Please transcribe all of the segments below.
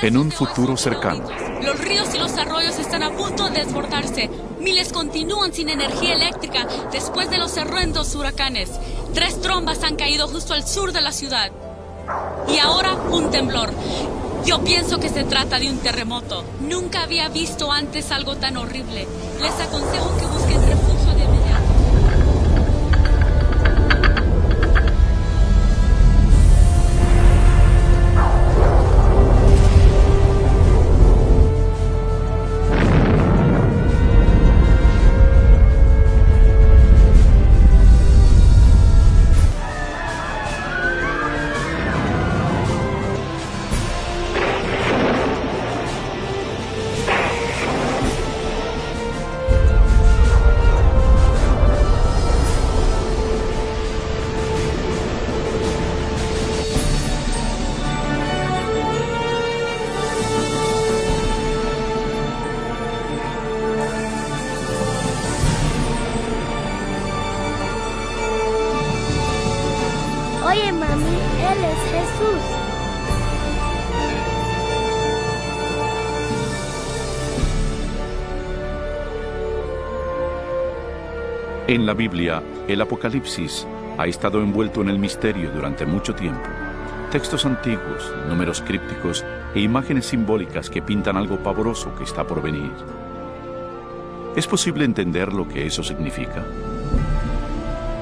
En un futuro cercano. Los ríos y los arroyos están a punto de desbordarse. Miles continúan sin energía eléctrica después de los horrendos huracanes. 3 trombas han caído justo al sur de la ciudad. Y ahora un temblor. Yo pienso que se trata de un terremoto. Nunca había visto antes algo tan horrible. Les aconsejo que busquen refugio de inmediato. Oye, mami, Él es Jesús. En la Biblia, el Apocalipsis ha estado envuelto en el misterio durante mucho tiempo. Textos antiguos, números crípticos e imágenes simbólicas que pintan algo pavoroso que está por venir. ¿Es posible entender lo que eso significa?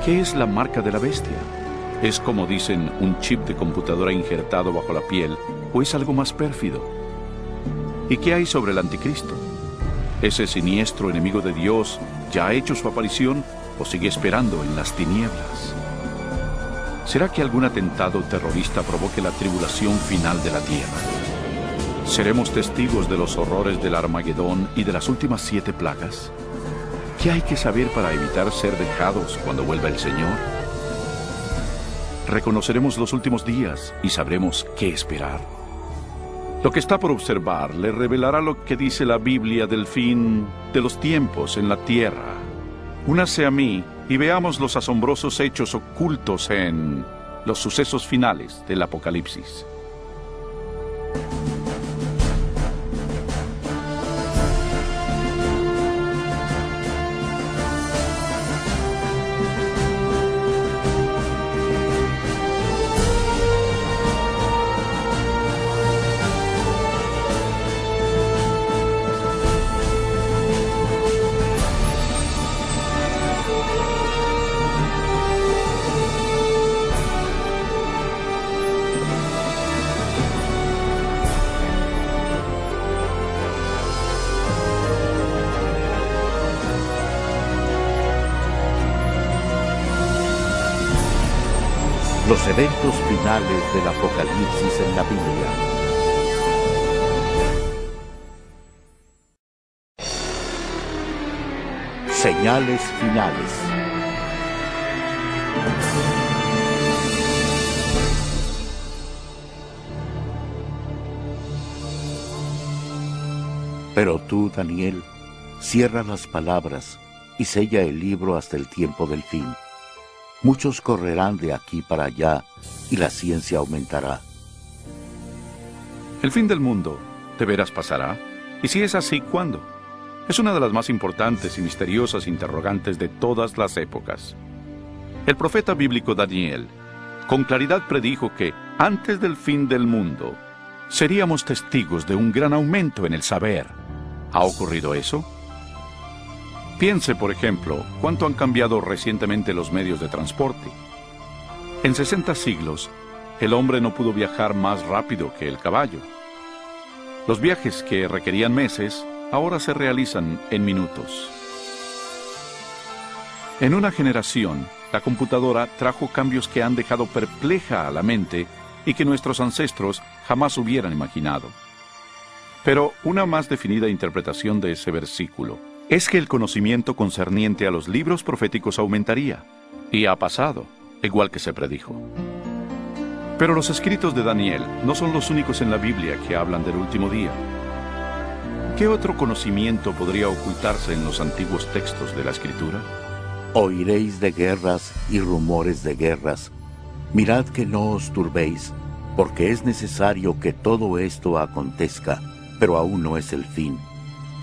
¿Qué es la marca de la bestia? ¿Es, como dicen, un chip de computadora injertado bajo la piel o es algo más pérfido? ¿Y qué hay sobre el anticristo? ¿Ese siniestro enemigo de Dios ya ha hecho su aparición o sigue esperando en las tinieblas? ¿Será que algún atentado terrorista provoque la tribulación final de la tierra? ¿Seremos testigos de los horrores del Armagedón y de las últimas 7 plagas? ¿Qué hay que saber para evitar ser dejados cuando vuelva el Señor? Reconoceremos los últimos días y sabremos qué esperar. Lo que está por observar le revelará lo que dice la Biblia del fin de los tiempos en la tierra. Únase a mí y veamos los asombrosos hechos ocultos en los sucesos finales del Apocalipsis. Los eventos finales del Apocalipsis en la Biblia. Señales finales. Pero tú, Daniel, cierra las palabras y sella el libro hasta el tiempo del fin. Muchos correrán de aquí para allá y la ciencia aumentará. ¿El fin del mundo de veras pasará? Y si es así, ¿cuándo? Es una de las más importantes y misteriosas interrogantes de todas las épocas. El profeta bíblico Daniel con claridad predijo que antes del fin del mundo seríamos testigos de un gran aumento en el saber. ¿Ha ocurrido eso? Piense, por ejemplo, cuánto han cambiado recientemente los medios de transporte. En 60 siglos, el hombre no pudo viajar más rápido que el caballo. Los viajes que requerían meses, ahora se realizan en minutos. En una generación, la computadora trajo cambios que han dejado perpleja a la mente y que nuestros ancestros jamás hubieran imaginado. Pero una más definida interpretación de ese versículo es que el conocimiento concerniente a los libros proféticos aumentaría, y ha pasado, igual que se predijo. Pero los escritos de Daniel no son los únicos en la Biblia que hablan del último día. ¿Qué otro conocimiento podría ocultarse en los antiguos textos de la Escritura? Oiréis de guerras y rumores de guerras. Mirad que no os turbéis, porque es necesario que todo esto acontezca, pero aún no es el fin.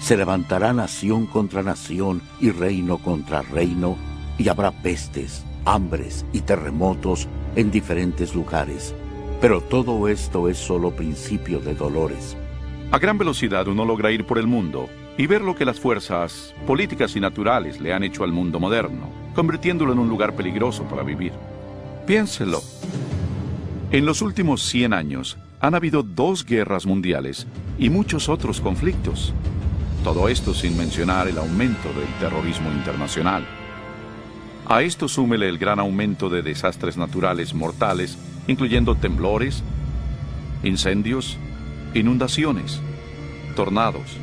Se levantará nación contra nación y reino contra reino, y habrá pestes, hambres y terremotos en diferentes lugares. Pero todo esto es solo principio de dolores. A gran velocidad uno logra ir por el mundo y ver lo que las fuerzas políticas y naturales le han hecho al mundo moderno, convirtiéndolo en un lugar peligroso para vivir. Piénselo. En los últimos 100 años han habido 2 guerras mundiales y muchos otros conflictos. Todo esto sin mencionar el aumento del terrorismo internacional. A esto súmele el gran aumento de desastres naturales mortales, incluyendo temblores, incendios, inundaciones, tornados,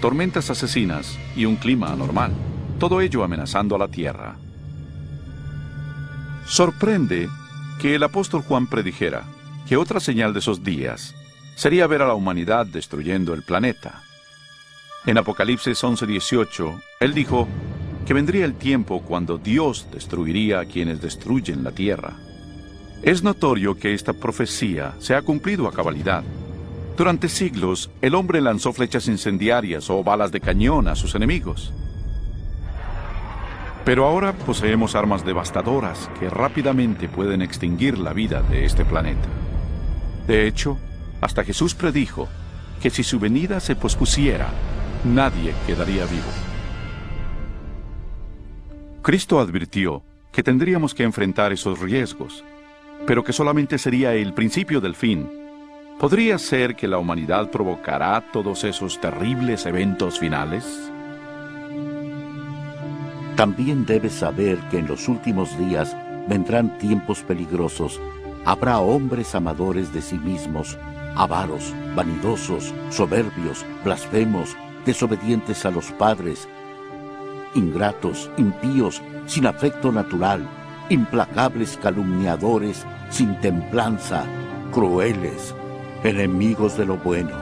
tormentas asesinas y un clima anormal, todo ello amenazando a la Tierra. Sorprende que el apóstol Juan predijera que otra señal de esos días sería ver a la humanidad destruyendo el planeta. En Apocalipsis 11:18, él dijo que vendría el tiempo cuando Dios destruiría a quienes destruyen la tierra. Es notorio que esta profecía se ha cumplido a cabalidad. Durante siglos, el hombre lanzó flechas incendiarias o balas de cañón a sus enemigos. Pero ahora poseemos armas devastadoras que rápidamente pueden extinguir la vida de este planeta. De hecho, hasta Jesús predijo que si su venida se pospusiera, nadie quedaría vivo. Cristo advirtió que tendríamos que enfrentar esos riesgos, pero que solamente sería el principio del fin. ¿Podría ser que la humanidad provocará todos esos terribles eventos finales? También debes saber que en los últimos días vendrán tiempos peligrosos. Habrá hombres amadores de sí mismos, avaros, vanidosos, soberbios, blasfemos, desobedientes a los padres, ingratos, impíos, sin afecto natural, implacables calumniadores, sin templanza, crueles, enemigos de lo bueno.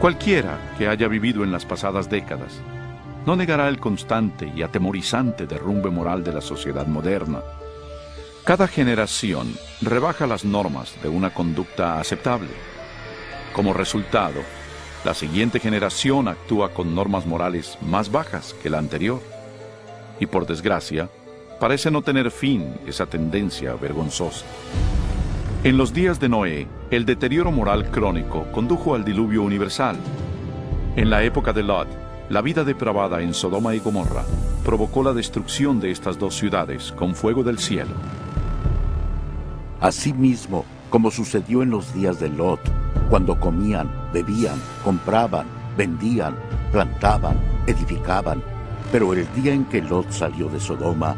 Cualquiera que haya vivido en las pasadas décadas no negará el constante y atemorizante derrumbe moral de la sociedad moderna. Cada generación rebaja las normas de una conducta aceptable. Como resultado, la siguiente generación actúa con normas morales más bajas que la anterior. Y por desgracia, parece no tener fin esa tendencia vergonzosa. En los días de Noé, el deterioro moral crónico condujo al diluvio universal. En la época de Lot, la vida depravada en Sodoma y Gomorra provocó la destrucción de estas 2 ciudades con fuego del cielo. Asimismo, como sucedió en los días de Lot, cuando comían, bebían, compraban, vendían, plantaban, edificaban, pero el día en que Lot salió de Sodoma,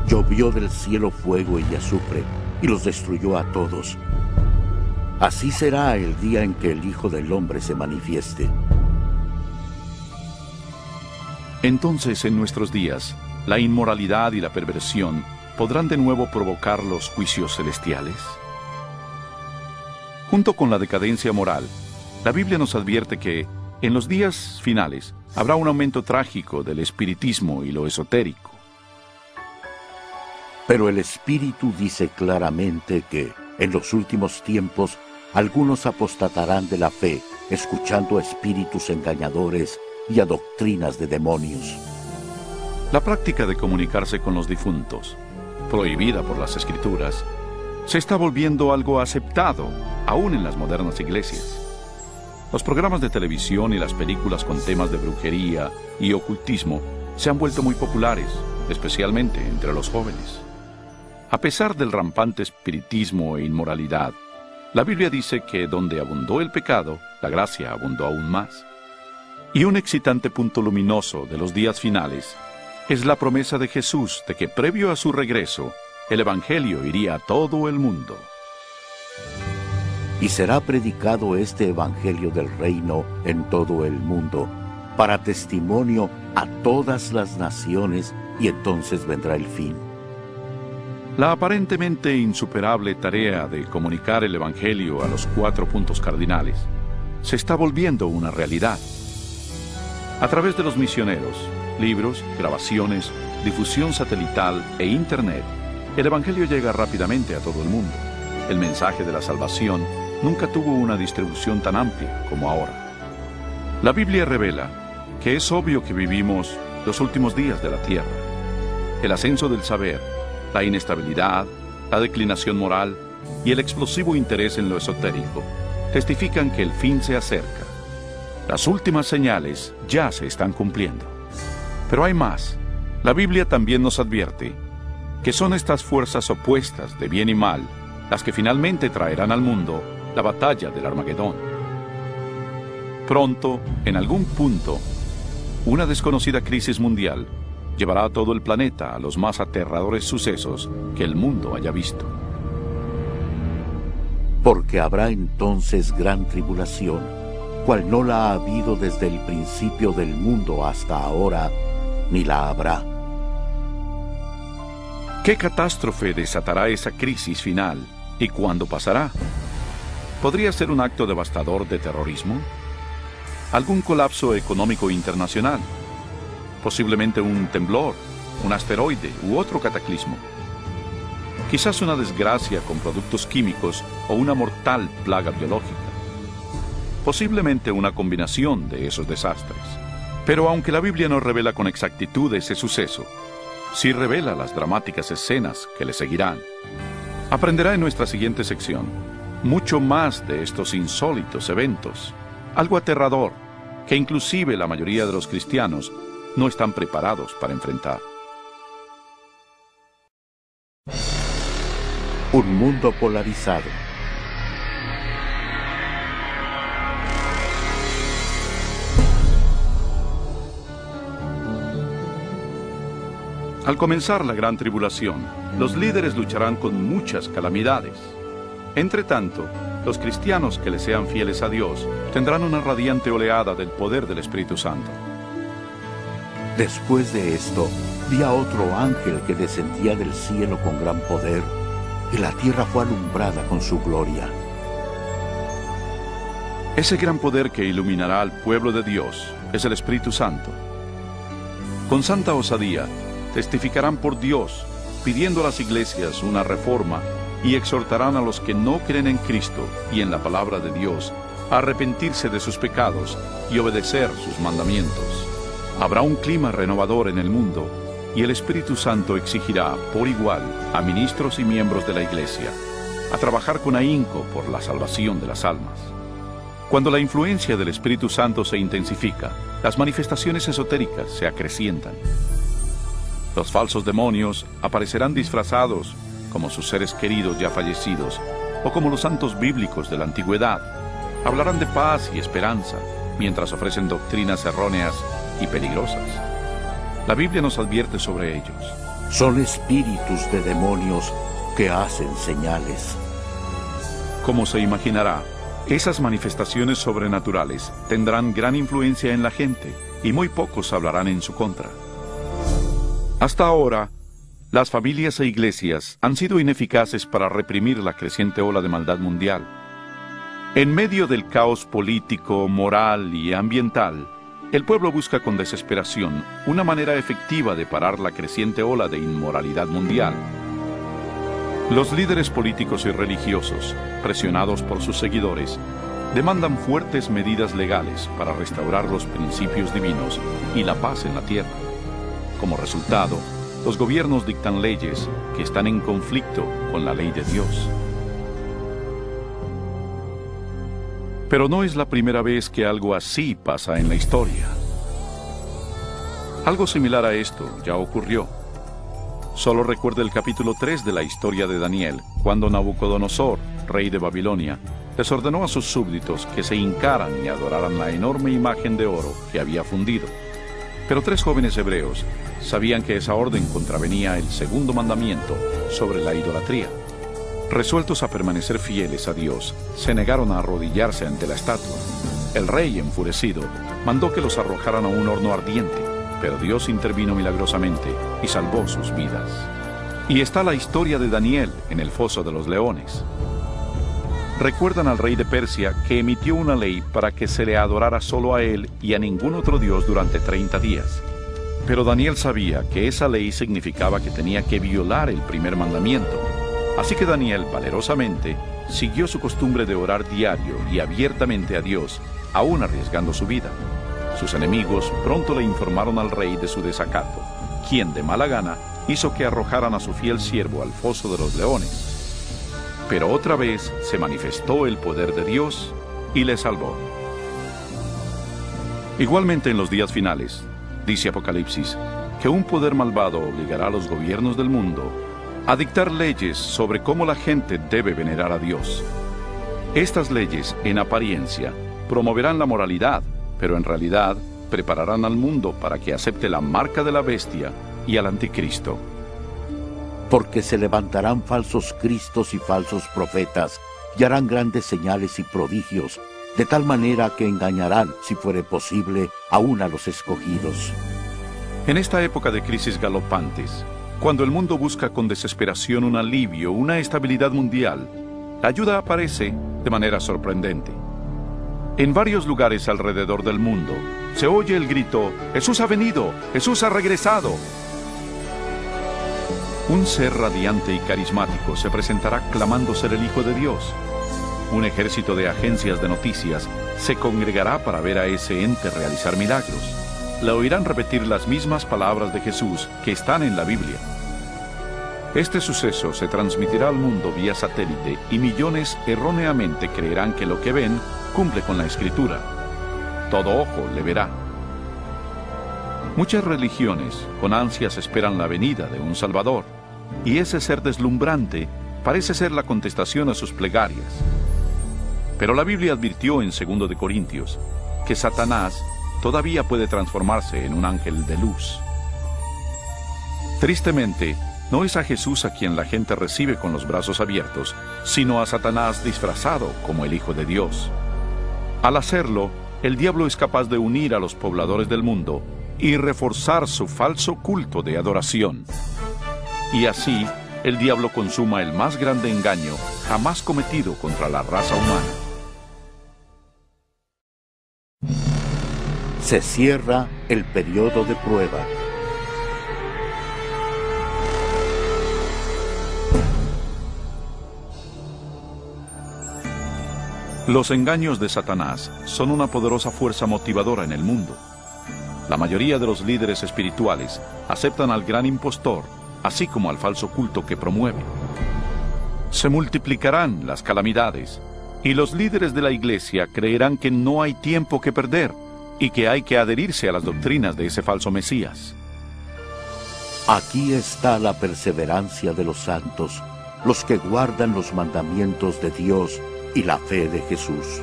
llovió del cielo fuego y azufre, y los destruyó a todos. Así será el día en que el Hijo del Hombre se manifieste. Entonces, en nuestros días, la inmoralidad y la perversión podrán de nuevo provocar los juicios celestiales. Junto con la decadencia moral, la Biblia nos advierte que, en los días finales, habrá un aumento trágico del espiritismo y lo esotérico. Pero el Espíritu dice claramente que, en los últimos tiempos, algunos apostatarán de la fe, escuchando a espíritus engañadores y a doctrinas de demonios. La práctica de comunicarse con los difuntos, prohibida por las Escrituras, se está volviendo algo aceptado, aún en las modernas iglesias. Los programas de televisión y las películas con temas de brujería y ocultismo se han vuelto muy populares, especialmente entre los jóvenes. A pesar del rampante espiritismo e inmoralidad, la Biblia dice que donde abundó el pecado, la gracia abundó aún más. Y un excitante punto luminoso de los días finales es la promesa de Jesús de que previo a su regreso, el Evangelio iría a todo el mundo. Y será predicado este Evangelio del reino en todo el mundo, para testimonio a todas las naciones, y entonces vendrá el fin. La aparentemente insuperable tarea de comunicar el Evangelio a los 4 puntos cardinales se está volviendo una realidad. A través de los misioneros, libros, grabaciones, difusión satelital e Internet, El Evangelio llega rápidamente a todo el mundo. El mensaje de la salvación nunca tuvo una distribución tan amplia como ahora. La Biblia revela que es obvio que vivimos los últimos días de la tierra. El ascenso del saber, la inestabilidad, la declinación moral y el explosivo interés en lo esotérico testifican que el fin se acerca. Las últimas señales ya se están cumpliendo. Pero hay más. La Biblia también nos advierte que son estas fuerzas opuestas de bien y mal las que finalmente traerán al mundo la batalla del Armagedón. Pronto, en algún punto, una desconocida crisis mundial llevará a todo el planeta a los más aterradores sucesos que el mundo haya visto. Porque habrá entonces gran tribulación, cual no la ha habido desde el principio del mundo hasta ahora, ni la habrá. ¿Qué catástrofe desatará esa crisis final y cuándo pasará? ¿Podría ser un acto devastador de terrorismo? ¿Algún colapso económico internacional? Posiblemente un temblor, un asteroide u otro cataclismo. Quizás una desgracia con productos químicos o una mortal plaga biológica. Posiblemente una combinación de esos desastres. Pero aunque la Biblia no revela con exactitud ese suceso, sí revela las dramáticas escenas que le seguirán. Aprenderá en nuestra siguiente sección mucho más de estos insólitos eventos, algo aterrador que inclusive la mayoría de los cristianos no están preparados para enfrentar. Un mundo polarizado. Al comenzar la gran tribulación, los líderes lucharán con muchas calamidades. Entre tanto, los cristianos que le sean fieles a Dios tendrán una radiante oleada del poder del Espíritu Santo. Después de esto, vi a otro ángel que descendía del cielo con gran poder, y la tierra fue alumbrada con su gloria. Ese gran poder que iluminará al pueblo de Dios es el Espíritu Santo. Con santa osadía, testificarán por Dios, pidiendo a las iglesias una reforma y exhortarán a los que no creen en Cristo y en la palabra de Dios a arrepentirse de sus pecados y obedecer sus mandamientos. Habrá un clima renovador en el mundo y el Espíritu Santo exigirá por igual a ministros y miembros de la iglesia a trabajar con ahínco por la salvación de las almas. Cuando la influencia del Espíritu Santo se intensifica, las manifestaciones esotéricas se acrecientan. Los falsos demonios aparecerán disfrazados como sus seres queridos ya fallecidos o como los santos bíblicos de la antigüedad. Hablarán de paz y esperanza mientras ofrecen doctrinas erróneas y peligrosas. La Biblia nos advierte sobre ellos. Son espíritus de demonios que hacen señales. Como se imaginará, esas manifestaciones sobrenaturales tendrán gran influencia en la gente y muy pocos hablarán en su contra. Hasta ahora, las familias e iglesias han sido ineficaces para reprimir la creciente ola de maldad mundial. En medio del caos político, moral y ambiental, el pueblo busca con desesperación una manera efectiva de parar la creciente ola de inmoralidad mundial. Los líderes políticos y religiosos, presionados por sus seguidores, demandan fuertes medidas legales para restaurar los principios divinos y la paz en la tierra. Como resultado, los gobiernos dictan leyes que están en conflicto con la ley de Dios. Pero no es la primera vez que algo así pasa en la historia. Algo similar a esto ya ocurrió. Solo recuerda el capítulo 3 de la historia de Daniel, cuando Nabucodonosor, rey de Babilonia, les ordenó a sus súbditos que se hincaran y adoraran la enorme imagen de oro que había fundido. Pero 3 jóvenes hebreos sabían que esa orden contravenía el segundo mandamiento sobre la idolatría. Resueltos a permanecer fieles a Dios, se negaron a arrodillarse ante la estatua. El rey, enfurecido, mandó que los arrojaran a un horno ardiente, pero Dios intervino milagrosamente y salvó sus vidas. Y está la historia de Daniel en el foso de los leones. Recuerdan al rey de Persia que emitió una ley para que se le adorara solo a él y a ningún otro dios durante 30 días. Pero Daniel sabía que esa ley significaba que tenía que violar el primer mandamiento. Así que Daniel, valerosamente, siguió su costumbre de orar diario y abiertamente a Dios, aún arriesgando su vida. Sus enemigos pronto le informaron al rey de su desacato, quien de mala gana hizo que arrojaran a su fiel siervo al foso de los leones. Pero otra vez se manifestó el poder de Dios y le salvó. Igualmente en los días finales, dice Apocalipsis, que un poder malvado obligará a los gobiernos del mundo a dictar leyes sobre cómo la gente debe venerar a Dios. Estas leyes, en apariencia, promoverán la moralidad, pero en realidad prepararán al mundo para que acepte la marca de la bestia y al anticristo. Porque se levantarán falsos cristos y falsos profetas, y harán grandes señales y prodigios, de tal manera que engañarán, si fuere posible, aún a los escogidos. En esta época de crisis galopantes, cuando el mundo busca con desesperación un alivio, una estabilidad mundial, la ayuda aparece de manera sorprendente. En varios lugares alrededor del mundo se oye el grito: ¡Jesús ha venido! ¡Jesús ha regresado! Un ser radiante y carismático se presentará clamando ser el Hijo de Dios. Un ejército de agencias de noticias se congregará para ver a ese ente realizar milagros. Le oirán repetir las mismas palabras de Jesús que están en la Biblia. Este suceso se transmitirá al mundo vía satélite y millones erróneamente creerán que lo que ven cumple con la Escritura. Todo ojo le verá. Muchas religiones con ansias esperan la venida de un Salvador, y ese ser deslumbrante parece ser la contestación a sus plegarias. Pero la Biblia advirtió en 2 de Corintios que Satanás todavía puede transformarse en un ángel de luz. Tristemente, no es a Jesús a quien la gente recibe con los brazos abiertos, sino a Satanás disfrazado como el Hijo de Dios. Al hacerlo, el diablo es capaz de unir a los pobladores del mundo y reforzar su falso culto de adoración. Y así, el diablo consuma el más grande engaño jamás cometido contra la raza humana. Se cierra el periodo de prueba. Los engaños de Satanás son una poderosa fuerza motivadora en el mundo. La mayoría de los líderes espirituales aceptan al gran impostor, así como al falso culto que promueve. Se multiplicarán las calamidades, y los líderes de la iglesia creerán que no hay tiempo que perder y que hay que adherirse a las doctrinas de ese falso Mesías. Aquí está la perseverancia de los santos, los que guardan los mandamientos de Dios y la fe de Jesús.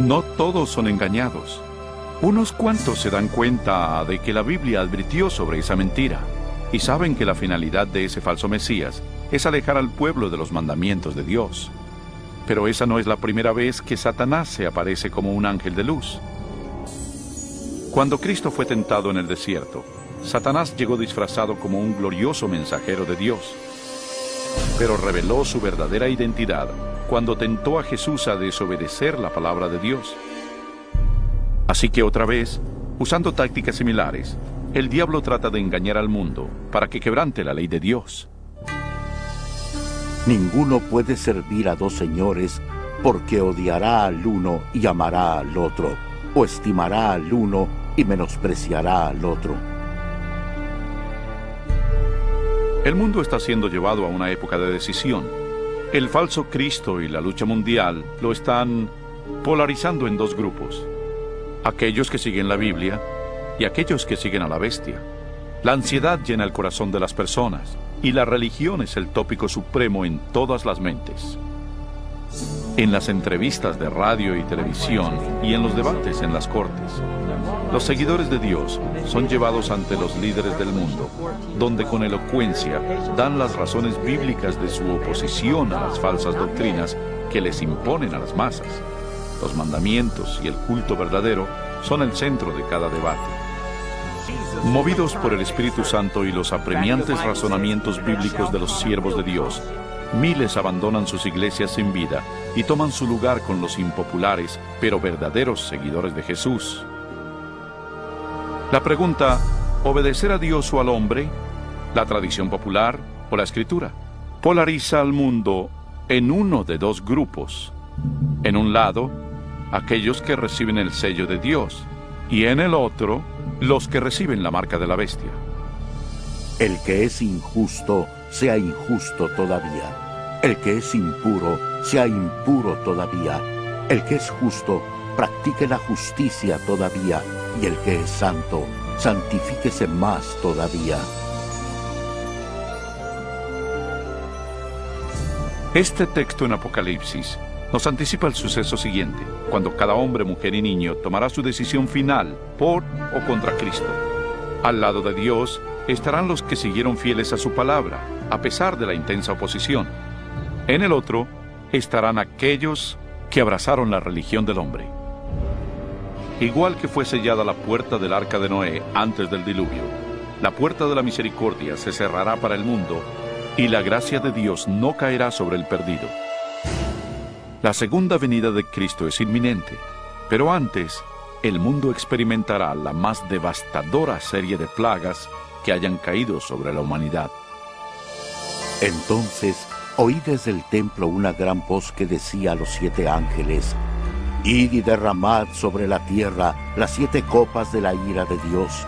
No todos son engañados. Unos cuantos se dan cuenta de que la Biblia advirtió sobre esa mentira y saben que la finalidad de ese falso Mesías es alejar al pueblo de los mandamientos de Dios. Pero esa no es la primera vez que Satanás se aparece como un ángel de luz. Cuando Cristo fue tentado en el desierto, Satanás llegó disfrazado como un glorioso mensajero de Dios, pero reveló su verdadera identidad cuando tentó a Jesús a desobedecer la palabra de Dios. Así que otra vez, usando tácticas similares, el diablo trata de engañar al mundo para que quebrante la ley de Dios. Ninguno puede servir a dos señores, porque odiará al uno y amará al otro, o estimará al uno y menospreciará al otro. El mundo está siendo llevado a una época de decisión. El falso Cristo y la lucha mundial lo están polarizando en dos grupos: aquellos que siguen la Biblia y aquellos que siguen a la bestia. La ansiedad llena el corazón de las personas y la religión es el tópico supremo en todas las mentes. En las entrevistas de radio y televisión y en los debates en las cortes, los seguidores de Dios son llevados ante los líderes del mundo, donde con elocuencia dan las razones bíblicas de su oposición a las falsas doctrinas que les imponen a las masas. Los mandamientos y el culto verdadero son el centro de cada debate. Movidos por el Espíritu Santo y los apremiantes razonamientos bíblicos de los siervos de Dios, miles abandonan sus iglesias sin vida y toman su lugar con los impopulares, pero verdaderos seguidores de Jesús. La pregunta, ¿obedecer a Dios o al hombre? ¿La tradición popular o la escritura? Polariza al mundo en uno de dos grupos. En un lado, aquellos que reciben el sello de Dios, y en el otro, los que reciben la marca de la bestia. El que es injusto, sea injusto todavía. El que es impuro, sea impuro todavía. El que es justo, practique la justicia todavía. Y el que es santo, santifíquese más todavía. Este texto en Apocalipsis nos anticipa el suceso siguiente, cuando cada hombre, mujer y niño tomará su decisión final por o contra Cristo. Al lado de Dios estarán los que siguieron fieles a su palabra, a pesar de la intensa oposición. En el otro estarán aquellos que abrazaron la religión del hombre. Igual que fue sellada la puerta del arca de Noé antes del diluvio, la puerta de la misericordia se cerrará para el mundo y la gracia de Dios no caerá sobre el perdido. La segunda venida de Cristo es inminente, pero antes, el mundo experimentará la más devastadora serie de plagas que hayan caído sobre la humanidad. Entonces oí desde el templo una gran voz que decía a los 7 ángeles: Id y derramad sobre la tierra las 7 copas de la ira de Dios.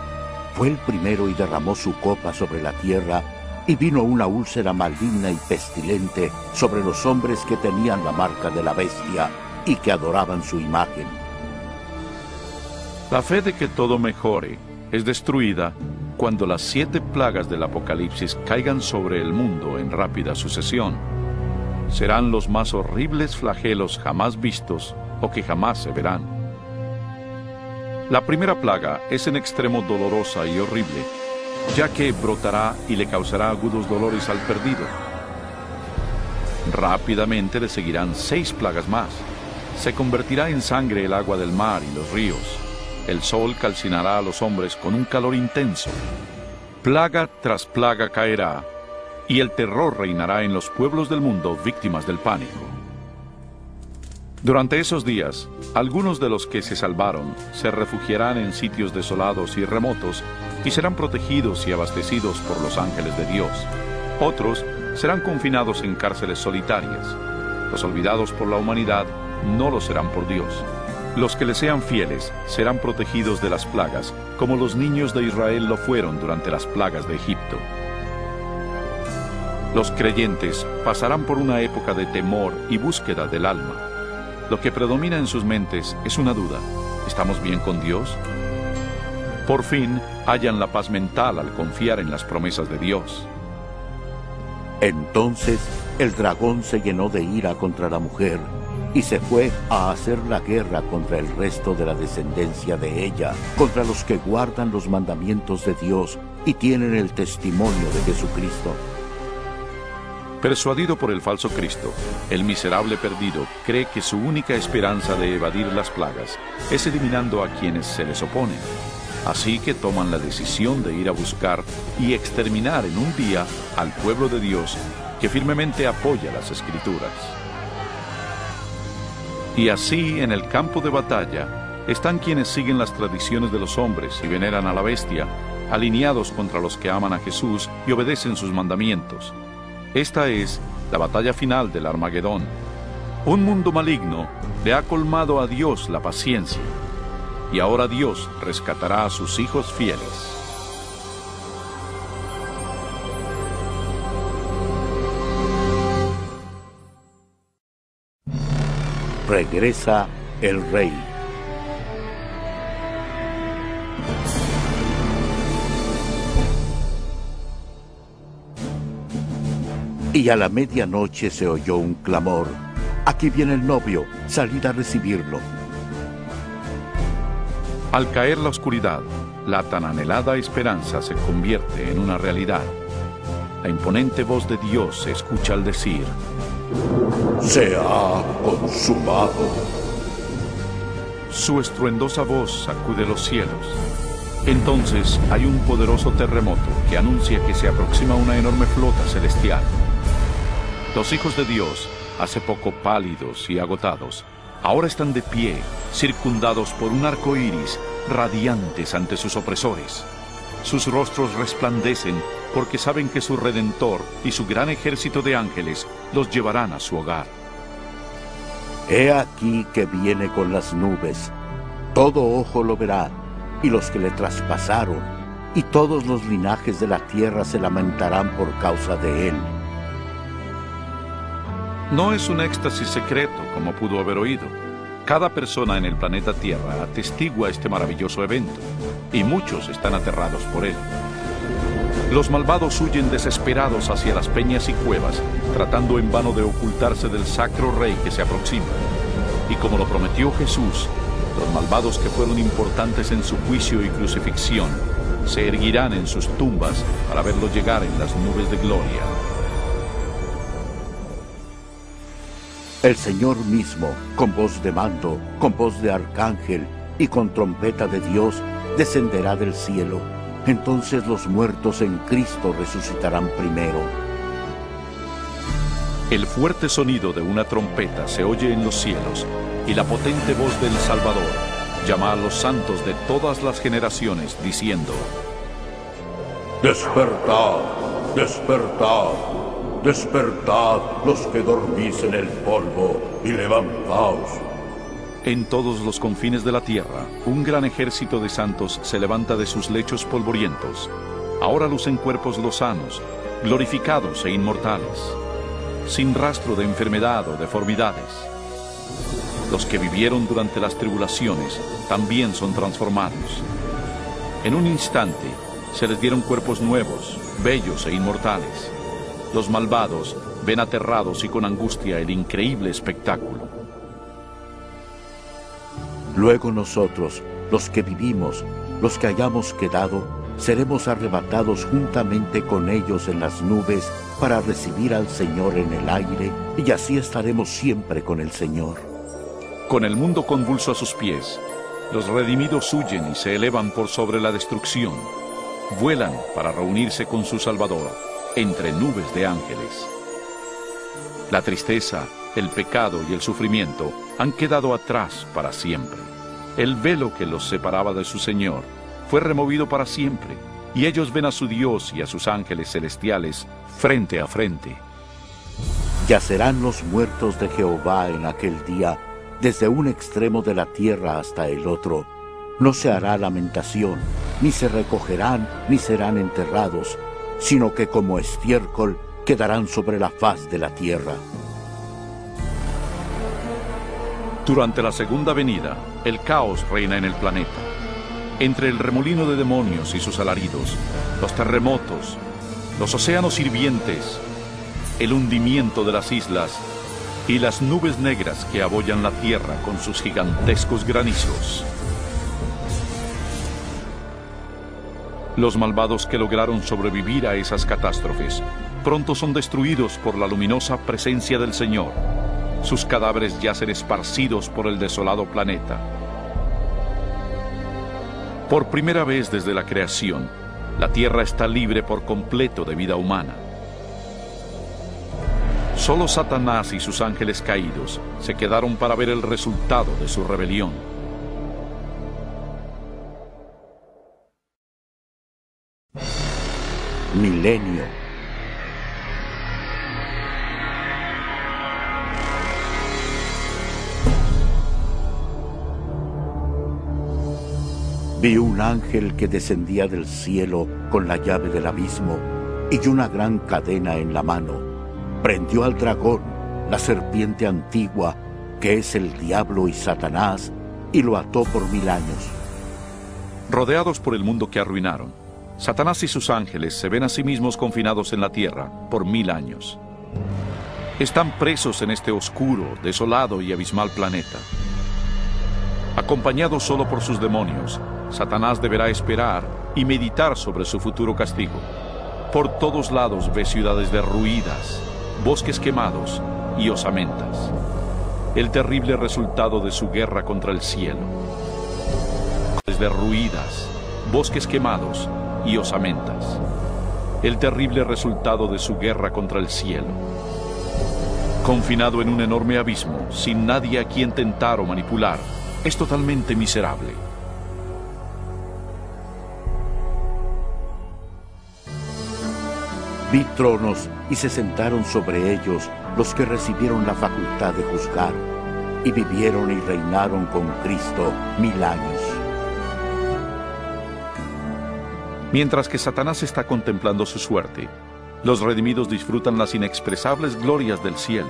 Fue el primero y derramó su copa sobre la tierra, y vino una úlcera maligna y pestilente sobre los hombres que tenían la marca de la bestia y que adoraban su imagen. La fe de que todo mejore es destruida cuando las 7 plagas del Apocalipsis caigan sobre el mundo en rápida sucesión. Serán los más horribles flagelos jamás vistos o que jamás se verán. La primera plaga es en extremo dolorosa y horrible, ya que brotará y le causará agudos dolores al perdido. Rápidamente le seguirán 6 plagas más. Se convertirá en sangre el agua del mar y los ríos. El sol calcinará a los hombres con un calor intenso. Plaga tras plaga caerá, y el terror reinará en los pueblos del mundo víctimas del pánico. Durante esos días, algunos de los que se salvaron se refugiarán en sitios desolados y remotos y serán protegidos y abastecidos por los ángeles de Dios. Otros serán confinados en cárceles solitarias. Los olvidados por la humanidad no lo serán por Dios. Los que le sean fieles serán protegidos de las plagas, como los niños de Israel lo fueron durante las plagas de Egipto. Los creyentes pasarán por una época de temor y búsqueda del alma. Lo que predomina en sus mentes es una duda: ¿estamos bien con Dios? Por fin, hallan la paz mental al confiar en las promesas de Dios. Entonces el dragón se llenó de ira contra la mujer y se fue a hacer la guerra contra el resto de la descendencia de ella, contra los que guardan los mandamientos de Dios y tienen el testimonio de Jesucristo. Persuadido por el falso Cristo, el miserable perdido cree que su única esperanza de evadir las plagas es eliminando a quienes se les oponen. Así que toman la decisión de ir a buscar y exterminar en un día al pueblo de Dios que firmemente apoya las Escrituras. Y así, en el campo de batalla, están quienes siguen las tradiciones de los hombres y veneran a la bestia, alineados contra los que aman a Jesús y obedecen sus mandamientos. Esta es la batalla final del Armagedón. Un mundo maligno le ha colmado a Dios la paciencia, y ahora Dios rescatará a sus hijos fieles. Regresa el rey. Y a la medianoche se oyó un clamor: «Aquí viene el novio, salid a recibirlo». Al caer la oscuridad, la tan anhelada esperanza se convierte en una realidad. La imponente voz de Dios se escucha al decir: «Se ha consumado». Su estruendosa voz sacude los cielos. Entonces hay un poderoso terremoto que anuncia que se aproxima una enorme flota celestial. Los hijos de Dios, hace poco pálidos y agotados, ahora están de pie, circundados por un arco iris radiantes ante sus opresores. Sus rostros resplandecen porque saben que su Redentor y su gran ejército de ángeles los llevarán a su hogar. He aquí que viene con las nubes. Todo ojo lo verá, y los que le traspasaron, y todos los linajes de la tierra se lamentarán por causa de él. No es un éxtasis secreto, como pudo haber oído. Cada persona en el planeta Tierra atestigua este maravilloso evento, y muchos están aterrados por él. Los malvados huyen desesperados hacia las peñas y cuevas, tratando en vano de ocultarse del sacro rey que se aproxima. Y como lo prometió Jesús, los malvados que fueron importantes en su juicio y crucifixión, se erguirán en sus tumbas para verlo llegar en las nubes de gloria. El Señor mismo, con voz de mando, con voz de arcángel y con trompeta de Dios, descenderá del cielo. Entonces los muertos en Cristo resucitarán primero. El fuerte sonido de una trompeta se oye en los cielos, y la potente voz del Salvador llama a los santos de todas las generaciones, diciendo: Despertad, despertad, despertad los que dormís en el polvo, y levantaos. En todos los confines de la tierra, un gran ejército de santos se levanta de sus lechos polvorientos. Ahora lucen cuerpos lozanos, glorificados e inmortales, sin rastro de enfermedad o deformidades. Los que vivieron durante las tribulaciones también son transformados. En un instante se les dieron cuerpos nuevos, bellos e inmortales. Los malvados ven aterrados y con angustia el increíble espectáculo. Luego nosotros, los que vivimos, los que hayamos quedado, seremos arrebatados juntamente con ellos en las nubes para recibir al Señor en el aire, y así estaremos siempre con el Señor. Con el mundo convulso a sus pies, los redimidos huyen y se elevan por sobre la destrucción. Vuelan para reunirse con su Salvador entre nubes de ángeles. La tristeza, el pecado y el sufrimiento han quedado atrás para siempre. El velo que los separaba de su Señor fue removido para siempre, y ellos ven a su Dios y a sus ángeles celestiales frente a frente. Yacerán los muertos de Jehová en aquel día, desde un extremo de la tierra hasta el otro. No se hará lamentación, ni se recogerán, ni serán enterrados, sino que como estiércol quedarán sobre la faz de la tierra. Durante la segunda venida, el caos reina en el planeta. Entre el remolino de demonios y sus alaridos, los terremotos, los océanos hirvientes, el hundimiento de las islas y las nubes negras que abollan la tierra con sus gigantescos granizos. Los malvados que lograron sobrevivir a esas catástrofes pronto son destruidos por la luminosa presencia del Señor. Sus cadáveres yacen esparcidos por el desolado planeta. Por primera vez desde la creación, la tierra está libre por completo de vida humana. Solo Satanás y sus ángeles caídos se quedaron para ver el resultado de su rebelión. Milenio. Vi un ángel que descendía del cielo con la llave del abismo y una gran cadena en la mano. Prendió al dragón, la serpiente antigua, que es el diablo y Satanás, y lo ató por 1000 años. Rodeados por el mundo que arruinaron, Satanás y sus ángeles se ven a sí mismos confinados en la tierra por 1000 años. Están presos en este oscuro, desolado y abismal planeta. Acompañado solo por sus demonios, Satanás deberá esperar y meditar sobre su futuro castigo. Por todos lados ve ciudades derruidas, bosques quemados y osamentas. El terrible resultado de su guerra contra el cielo. Derruidas, bosques quemados y osamentas. El terrible resultado de su guerra contra el cielo. Confinado en un enorme abismo, sin nadie a quien tentar o manipular, es totalmente miserable. Vi tronos y se sentaron sobre ellos los que recibieron la facultad de juzgar, y vivieron y reinaron con Cristo 1000 años. Mientras que Satanás está contemplando su suerte, los redimidos disfrutan las inexpresables glorias del cielo.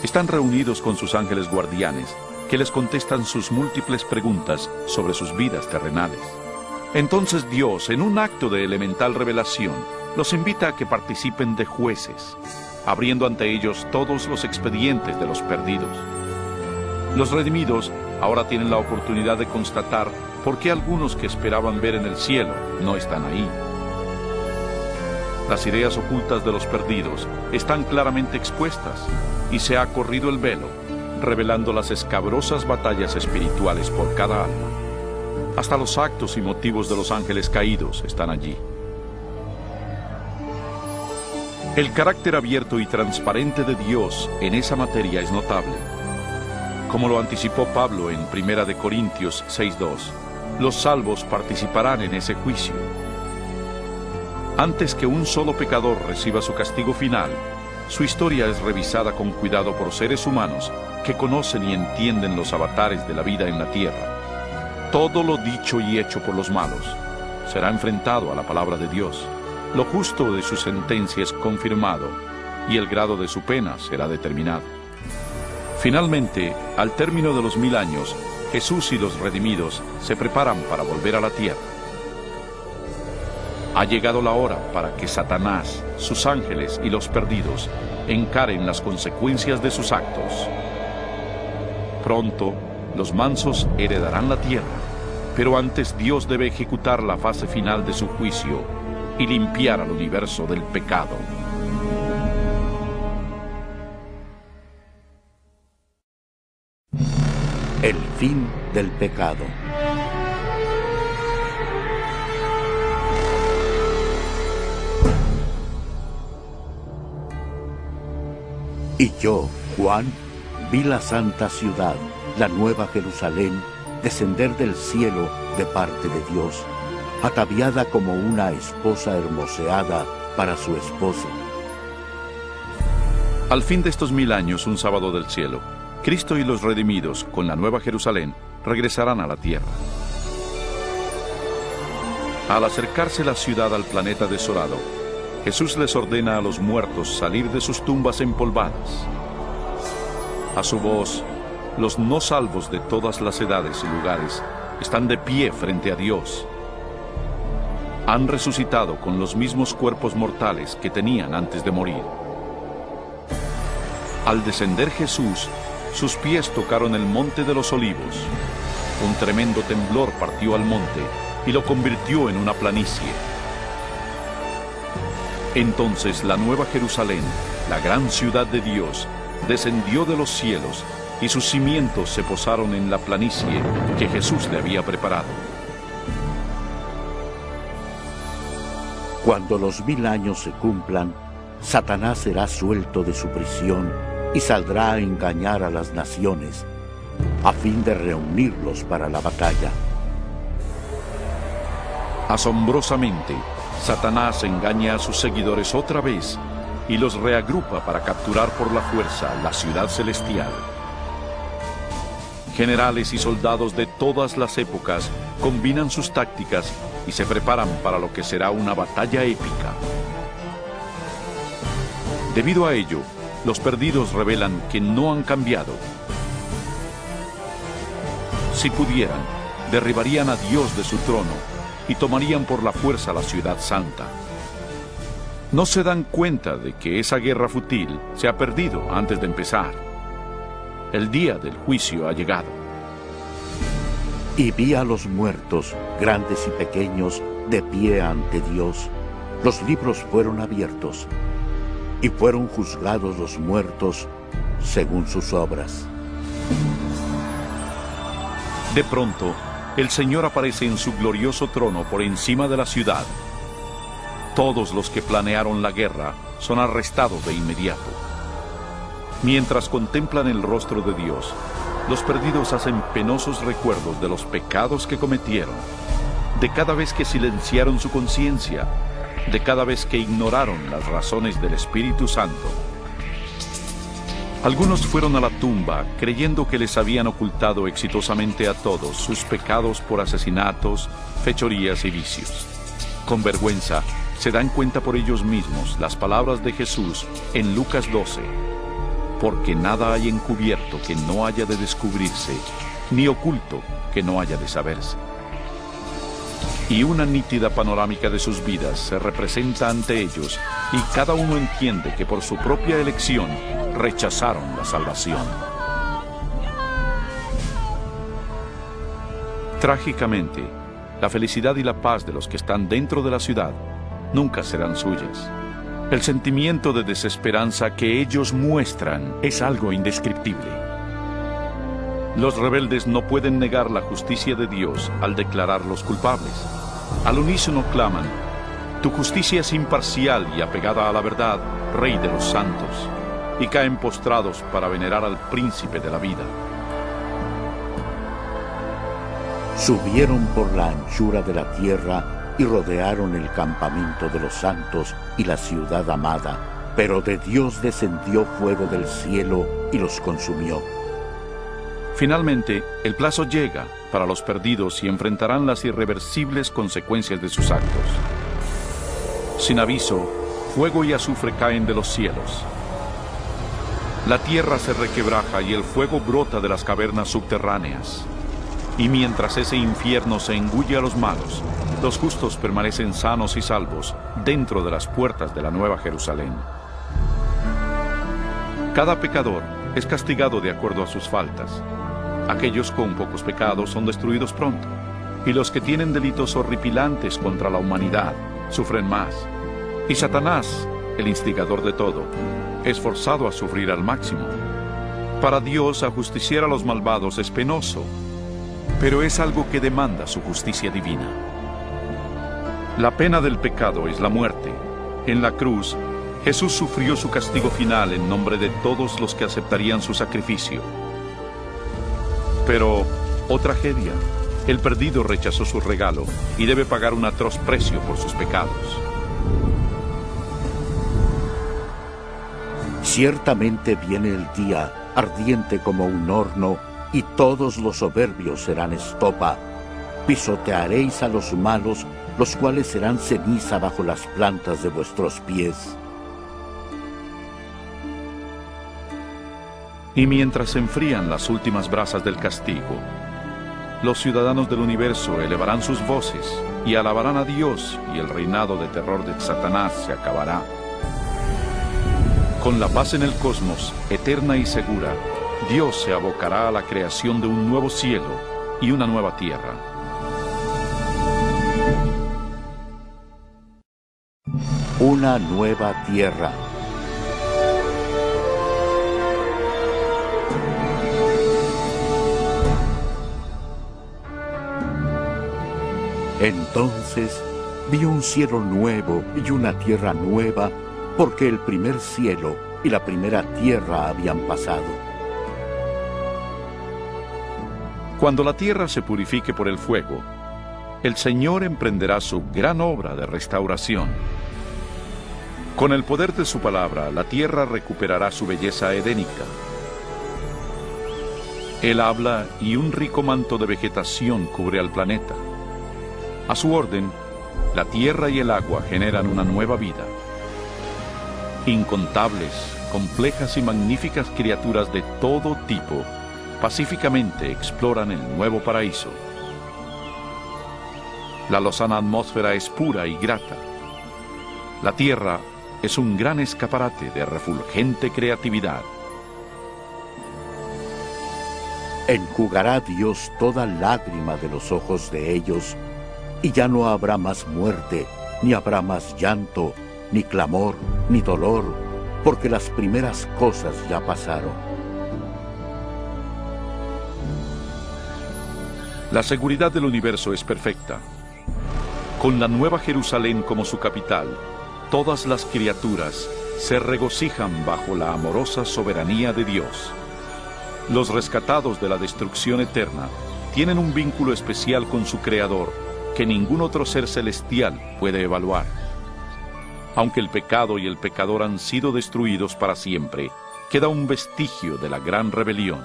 Están reunidos con sus ángeles guardianes, que les contestan sus múltiples preguntas sobre sus vidas terrenales. Entonces Dios, en un acto de elemental revelación, los invita a que participen de jueces, abriendo ante ellos todos los expedientes de los perdidos. Los redimidos ahora tienen la oportunidad de constatar por qué algunos que esperaban ver en el cielo no están ahí. Las ideas ocultas de los perdidos están claramente expuestas y se ha corrido el velo, revelando las escabrosas batallas espirituales por cada alma. Hasta los actos y motivos de los ángeles caídos están allí. El carácter abierto y transparente de Dios en esa materia es notable. Como lo anticipó Pablo en 1 Corintios 6:2, los salvos participarán en ese juicio. Antes que un solo pecador reciba su castigo final, su historia es revisada con cuidado por seres humanos que conocen y entienden los avatares de la vida en la tierra. Todo lo dicho y hecho por los malos será enfrentado a la palabra de Dios. Lo justo de su sentencia es confirmado y el grado de su pena será determinado. Finalmente, al término de los 1000 años, Jesús y los redimidos se preparan para volver a la tierra. Ha llegado la hora para que Satanás, sus ángeles y los perdidos encaren las consecuencias de sus actos. Pronto, los mansos heredarán la tierra, pero antes Dios debe ejecutar la fase final de su juicio y limpiar al universo del pecado. El fin del pecado. Y yo, Juan, vi la santa ciudad, la nueva Jerusalén, descender del cielo de parte de Dios, ataviada como una esposa hermoseada para su esposo. Al fin de estos 1000 años, un sábado del cielo, Cristo y los redimidos, con la nueva Jerusalén, regresarán a la tierra. Al acercarse la ciudad al planeta desolado, Jesús les ordena a los muertos salir de sus tumbas empolvadas. A su voz, los no salvos de todas las edades y lugares están de pie frente a Dios. Han resucitado con los mismos cuerpos mortales que tenían antes de morir. Al descender Jesús, sus pies tocaron el monte de los olivos. Un tremendo temblor partió al monte y lo convirtió en una planicie. Entonces la nueva Jerusalén, la gran ciudad de Dios, descendió de los cielos y sus cimientos se posaron en la planicie que Jesús le había preparado. Cuando los 1000 años se cumplan, Satanás será suelto de su prisión y saldrá a engañar a las naciones, a fin de reunirlos para la batalla. Asombrosamente, Satanás engaña a sus seguidores otra vez y los reagrupa para capturar por la fuerza la ciudad celestial. Generales y soldados de todas las épocas combinan sus tácticas y se preparan para lo que será una batalla épica. Debido a ello, los perdidos revelan que no han cambiado. Si pudieran, derribarían a Dios de su trono y tomarían por la fuerza la ciudad santa. No se dan cuenta de que esa guerra fútil se ha perdido antes de empezar. El día del juicio ha llegado. Y vi a los muertos, grandes y pequeños, de pie ante Dios. Los libros fueron abiertos, y fueron juzgados los muertos según sus obras. De pronto, el Señor aparece en su glorioso trono por encima de la ciudad. Todos los que planearon la guerra son arrestados de inmediato. Mientras contemplan el rostro de Dios, los perdidos hacen penosos recuerdos de los pecados que cometieron, de cada vez que silenciaron su conciencia de cada vez que ignoraron las razones del Espíritu Santo. Algunos fueron a la tumba creyendo que les habían ocultado exitosamente a todos sus pecados por asesinatos, fechorías y vicios. Con vergüenza, se dan cuenta por ellos mismos las palabras de Jesús en Lucas 12. Porque nada hay encubierto que no haya de descubrirse, ni oculto que no haya de saberse. Y una nítida panorámica de sus vidas se representa ante ellos, y cada uno entiende que por su propia elección rechazaron la salvación. Trágicamente, la felicidad y la paz de los que están dentro de la ciudad nunca serán suyas. El sentimiento de desesperanza que ellos muestran es algo indescriptible. Los rebeldes no pueden negar la justicia de Dios al declararlos culpables. Al unísono claman: tu justicia es imparcial y apegada a la verdad, Rey de los santos, y caen postrados para venerar al príncipe de la vida. Subieron por la anchura de la tierra y rodearon el campamento de los santos y la ciudad amada, pero de Dios descendió fuego del cielo y los consumió. Finalmente, el plazo llega para los perdidos y enfrentarán las irreversibles consecuencias de sus actos. Sin aviso, fuego y azufre caen de los cielos. La tierra se requebraja y el fuego brota de las cavernas subterráneas. Y mientras ese infierno se engulle a los malos, los justos permanecen sanos y salvos dentro de las puertas de la Nueva Jerusalén. Cada pecador es castigado de acuerdo a sus faltas. Aquellos con pocos pecados son destruidos pronto, y los que tienen delitos horripilantes contra la humanidad sufren más. Y Satanás, el instigador de todo, es forzado a sufrir al máximo. Para Dios, ajusticiar a los malvados es penoso, pero es algo que demanda su justicia divina. La pena del pecado es la muerte. En la cruz, Jesús sufrió su castigo final en nombre de todos los que aceptarían su sacrificio. Pero, oh tragedia, el perdido rechazó su regalo y debe pagar un atroz precio por sus pecados. Ciertamente viene el día, ardiente como un horno, y todos los soberbios serán estopa. Pisotearéis a los malos, los cuales serán ceniza bajo las plantas de vuestros pies. Y mientras se enfrían las últimas brasas del castigo, los ciudadanos del universo elevarán sus voces y alabarán a Dios, y el reinado de terror de Satanás se acabará. Con la paz en el cosmos, eterna y segura, Dios se abocará a la creación de un nuevo cielo y una nueva tierra. Una nueva tierra. Entonces vi un cielo nuevo y una tierra nueva, porque el primer cielo y la primera tierra habían pasado. Cuando la tierra se purifique por el fuego, el Señor emprenderá su gran obra de restauración. Con el poder de su palabra, la tierra recuperará su belleza edénica. Él habla y un rico manto de vegetación cubre al planeta. A su orden, la tierra y el agua generan una nueva vida. Incontables, complejas y magníficas criaturas de todo tipo pacíficamente exploran el nuevo paraíso. La lozana atmósfera es pura y grata. La tierra es un gran escaparate de refulgente creatividad. Enjugará Dios toda lágrima de los ojos de ellos, y ya no habrá más muerte, ni habrá más llanto, ni clamor, ni dolor, porque las primeras cosas ya pasaron. La seguridad del universo es perfecta. Con la Nueva Jerusalén como su capital, todas las criaturas se regocijan bajo la amorosa soberanía de Dios. Los rescatados de la destrucción eterna tienen un vínculo especial con su Creador que ningún otro ser celestial puede evaluar. Aunque el pecado y el pecador han sido destruidos para siempre, queda un vestigio de la gran rebelión.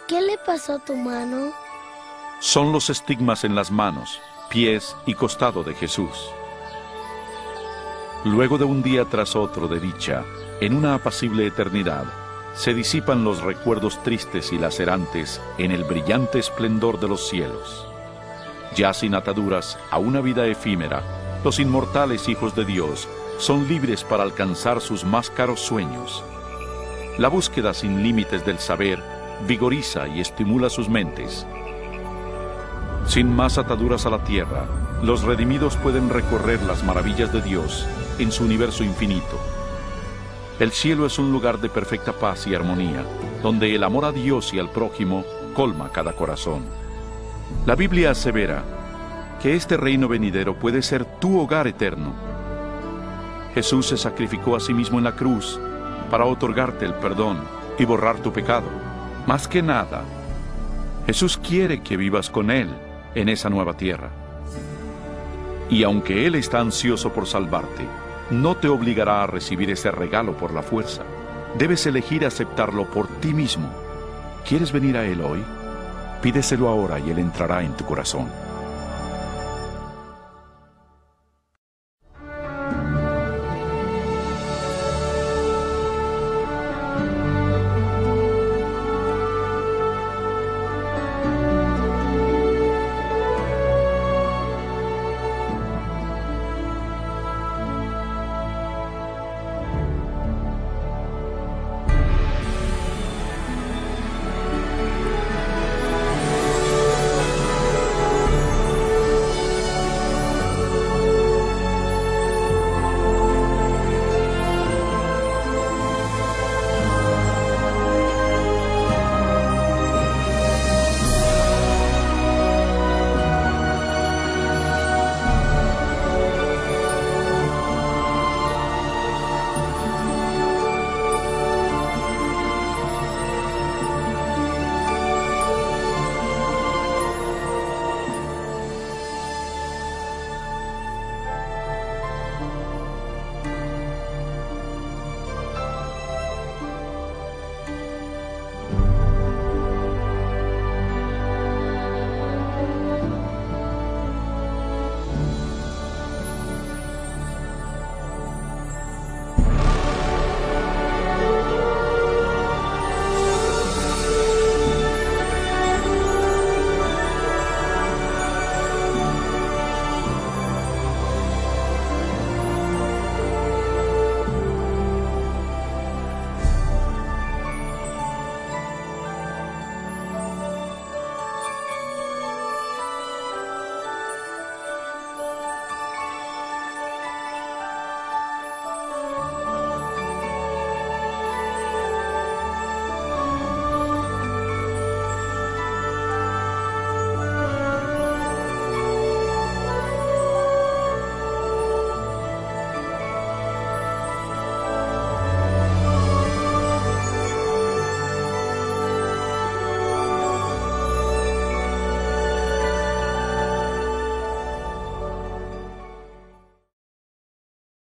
¿Qué le pasó a tu mano? Son los estigmas en las manos, pies y costado de Jesús. Luego de un día tras otro de dicha, en una apacible eternidad, se disipan los recuerdos tristes y lacerantes en el brillante esplendor de los cielos. Ya sin ataduras a una vida efímera, los inmortales hijos de Dios son libres para alcanzar sus más caros sueños. La búsqueda sin límites del saber vigoriza y estimula sus mentes. Sin más ataduras a la tierra, los redimidos pueden recorrer las maravillas de Dios en su universo infinito. El cielo es un lugar de perfecta paz y armonía, donde el amor a Dios y al prójimo colma cada corazón. La Biblia asevera que este reino venidero puede ser tu hogar eterno. Jesús se sacrificó a sí mismo en la cruz para otorgarte el perdón y borrar tu pecado. Más que nada, Jesús quiere que vivas con Él en esa nueva tierra. Y aunque Él está ansioso por salvarte, no te obligará a recibir ese regalo por la fuerza. Debes elegir aceptarlo por ti mismo. ¿Quieres venir a Él hoy? Pídeselo ahora y Él entrará en tu corazón.